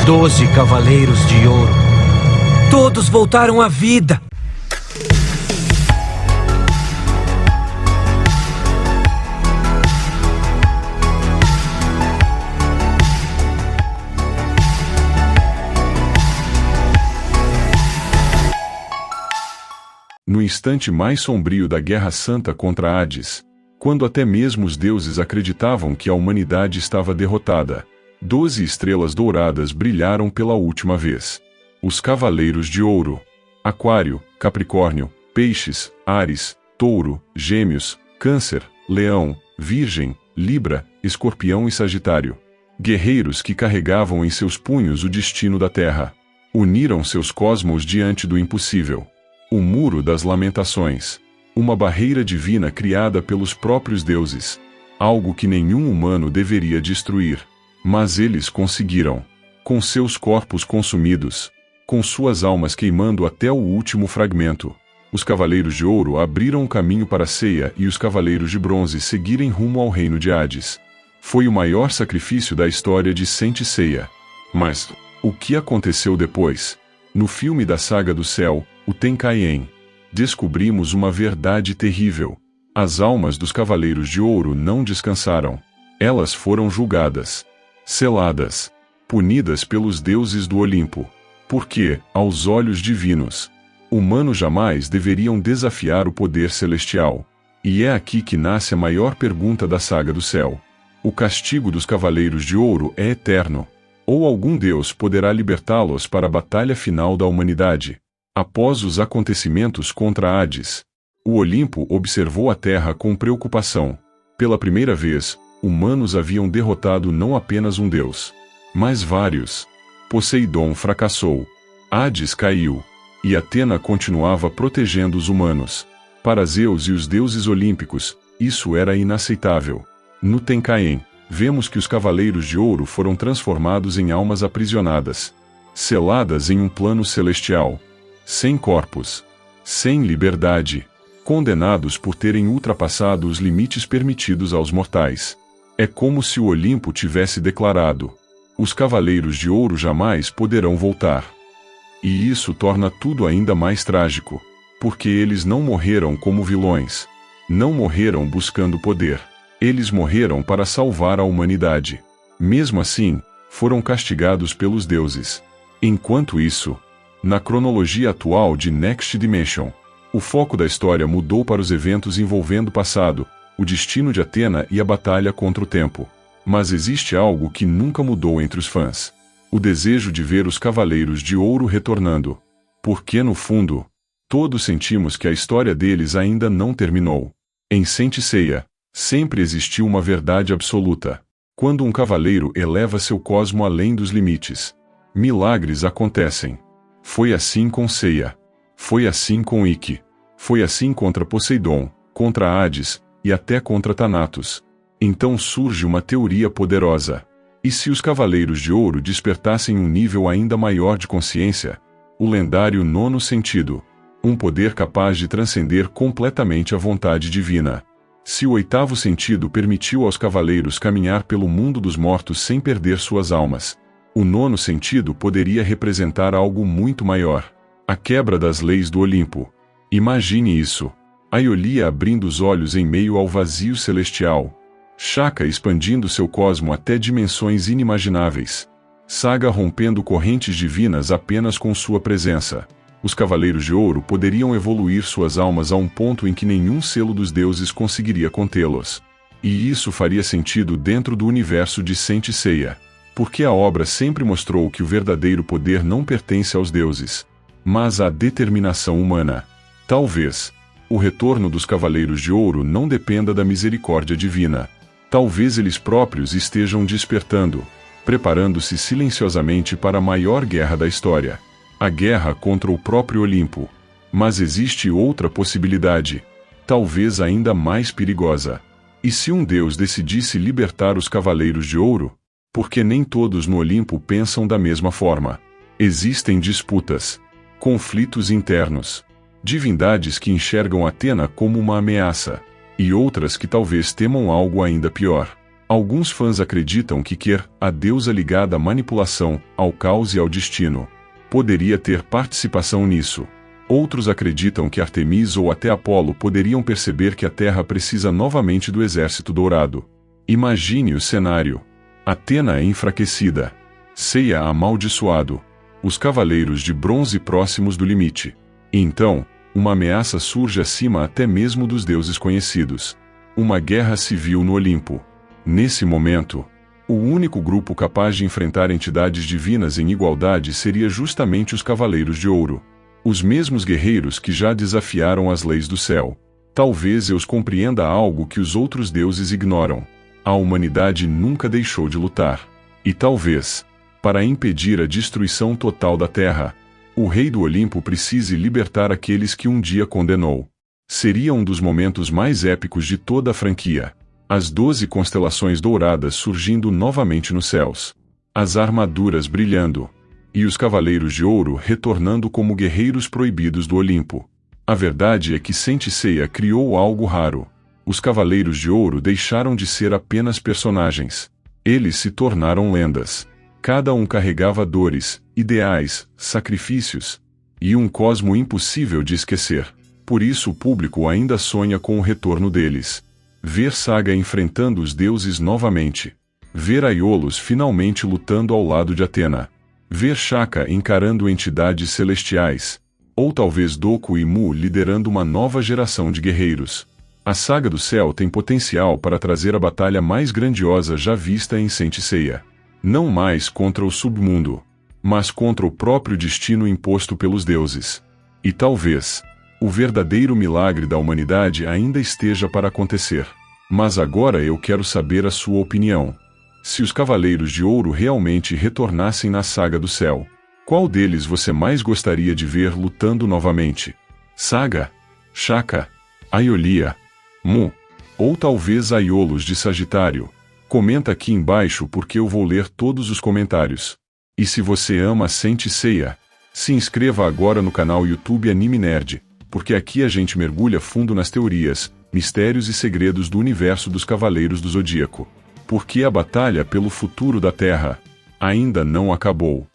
12 cavaleiros de ouro. Todos voltaram à vida. No instante mais sombrio da Guerra Santa contra Hades, quando até mesmo os deuses acreditavam que a humanidade estava derrotada, 12 estrelas douradas brilharam pela última vez. Os Cavaleiros de Ouro: Aquário, Capricórnio, Peixes, Áries, Touro, Gêmeos, Câncer, Leão, Virgem, Libra, Escorpião e Sagitário. Guerreiros que carregavam em seus punhos o destino da Terra. Uniram seus cosmos diante do impossível. O Muro das Lamentações. Uma barreira divina criada pelos próprios deuses. Algo que nenhum humano deveria destruir. Mas eles conseguiram. Com seus corpos consumidos, com suas almas queimando até o último fragmento, os Cavaleiros de Ouro abriram o caminho para a ceia e os Cavaleiros de Bronze seguirem rumo ao reino de Hades. Foi o maior sacrifício da história de Saint Seiya. Mas o que aconteceu depois? No filme da Saga do Céu, o Tenkaichen, descobrimos uma verdade terrível. As almas dos Cavaleiros de Ouro não descansaram. Elas foram julgadas, seladas, punidas pelos deuses do Olimpo. Porque, aos olhos divinos, humanos jamais deveriam desafiar o poder celestial. E é aqui que nasce a maior pergunta da Saga do Céu. O castigo dos Cavaleiros de Ouro é eterno? Ou algum deus poderá libertá-los para a batalha final da humanidade? Após os acontecimentos contra Hades, o Olimpo observou a Terra com preocupação. Pela primeira vez, humanos haviam derrotado não apenas um deus, mas vários. Poseidon fracassou. Hades caiu. E Atena continuava protegendo os humanos. Para Zeus e os deuses olímpicos, isso era inaceitável. No Tenkaichen, vemos que os Cavaleiros de Ouro foram transformados em almas aprisionadas, seladas em um plano celestial. Sem corpos, sem liberdade, condenados por terem ultrapassado os limites permitidos aos mortais. É como se o Olimpo tivesse declarado: os Cavaleiros de Ouro jamais poderão voltar. E isso torna tudo ainda mais trágico, porque eles não morreram como vilões. Não morreram buscando poder. Eles morreram para salvar a humanidade. Mesmo assim, foram castigados pelos deuses. Enquanto isso, na cronologia atual de Next Dimension, o foco da história mudou para os eventos envolvendo o passado, o destino de Atena e a batalha contra o tempo. Mas existe algo que nunca mudou entre os fãs: o desejo de ver os Cavaleiros de Ouro retornando. Porque no fundo, todos sentimos que a história deles ainda não terminou. Em Saint Seiya, sempre existiu uma verdade absoluta. Quando um cavaleiro eleva seu cosmo além dos limites, milagres acontecem. Foi assim com Seiya. Foi assim com Ikki. Foi assim contra Poseidon, contra Hades, e até contra Thanatos. Então surge uma teoria poderosa. E se os Cavaleiros de Ouro despertassem um nível ainda maior de consciência? O lendário nono sentido. Um poder capaz de transcender completamente a vontade divina. Se o oitavo sentido permitiu aos cavaleiros caminhar pelo mundo dos mortos sem perder suas almas, o nono sentido poderia representar algo muito maior: a quebra das leis do Olimpo. Imagine isso. Aiolia abrindo os olhos em meio ao vazio celestial. Shaka expandindo seu cosmo até dimensões inimagináveis. Saga rompendo correntes divinas apenas com sua presença. Os Cavaleiros de Ouro poderiam evoluir suas almas a um ponto em que nenhum selo dos deuses conseguiria contê-los. E isso faria sentido dentro do universo de Saint Seiya. Porque a obra sempre mostrou que o verdadeiro poder não pertence aos deuses, mas à determinação humana. Talvez o retorno dos Cavaleiros de Ouro não dependa da misericórdia divina. Talvez eles próprios estejam despertando, preparando-se silenciosamente para a maior guerra da história. A guerra contra o próprio Olimpo. Mas existe outra possibilidade, talvez ainda mais perigosa. E se um deus decidisse libertar os Cavaleiros de Ouro? Porque nem todos no Olimpo pensam da mesma forma. Existem disputas, conflitos internos, divindades que enxergam Atena como uma ameaça, e outras que talvez temam algo ainda pior. Alguns fãs acreditam que Ker, a deusa ligada à manipulação, ao caos e ao destino, poderia ter participação nisso. Outros acreditam que Artemis ou até Apolo poderiam perceber que a Terra precisa novamente do exército dourado. Imagine o cenário. Atena é enfraquecida. Ceia amaldiçoado. Os cavaleiros de bronze próximos do limite. E então, uma ameaça surge acima até mesmo dos deuses conhecidos. Uma guerra civil no Olimpo. Nesse momento, o único grupo capaz de enfrentar entidades divinas em igualdade seria justamente os Cavaleiros de Ouro. Os mesmos guerreiros que já desafiaram as leis do céu. Talvez Zeus compreenda algo que os outros deuses ignoram. A humanidade nunca deixou de lutar. E talvez, para impedir a destruição total da Terra, o rei do Olimpo precise libertar aqueles que um dia condenou. Seria um dos momentos mais épicos de toda a franquia. As 12 constelações douradas surgindo novamente nos céus. As armaduras brilhando. E os Cavaleiros de Ouro retornando como guerreiros proibidos do Olimpo. A verdade é que Saint Seiya criou algo raro. Os Cavaleiros de Ouro deixaram de ser apenas personagens. Eles se tornaram lendas. Cada um carregava dores, ideais, sacrifícios. E um cosmo impossível de esquecer. Por isso o público ainda sonha com o retorno deles. Ver Saga enfrentando os deuses novamente. Ver Aiolos finalmente lutando ao lado de Atena. Ver Shaka encarando entidades celestiais. Ou talvez Doku e Mu liderando uma nova geração de guerreiros. A Saga do Céu tem potencial para trazer a batalha mais grandiosa já vista em Saint Seiya. Não mais contra o submundo, mas contra o próprio destino imposto pelos deuses. E talvez o verdadeiro milagre da humanidade ainda esteja para acontecer. Mas agora eu quero saber a sua opinião. Se os Cavaleiros de Ouro realmente retornassem na Saga do Céu, qual deles você mais gostaria de ver lutando novamente? Saga? Shaka? Aiolia? Mu? Ou talvez Aiolos de Sagitário? Comenta aqui embaixo porque eu vou ler todos os comentários. E se você ama Saint Seiya, se inscreva agora no canal YouTube Anime Nerd, porque aqui a gente mergulha fundo nas teorias, mistérios e segredos do universo dos Cavaleiros do Zodíaco. Porque a batalha pelo futuro da Terra ainda não acabou.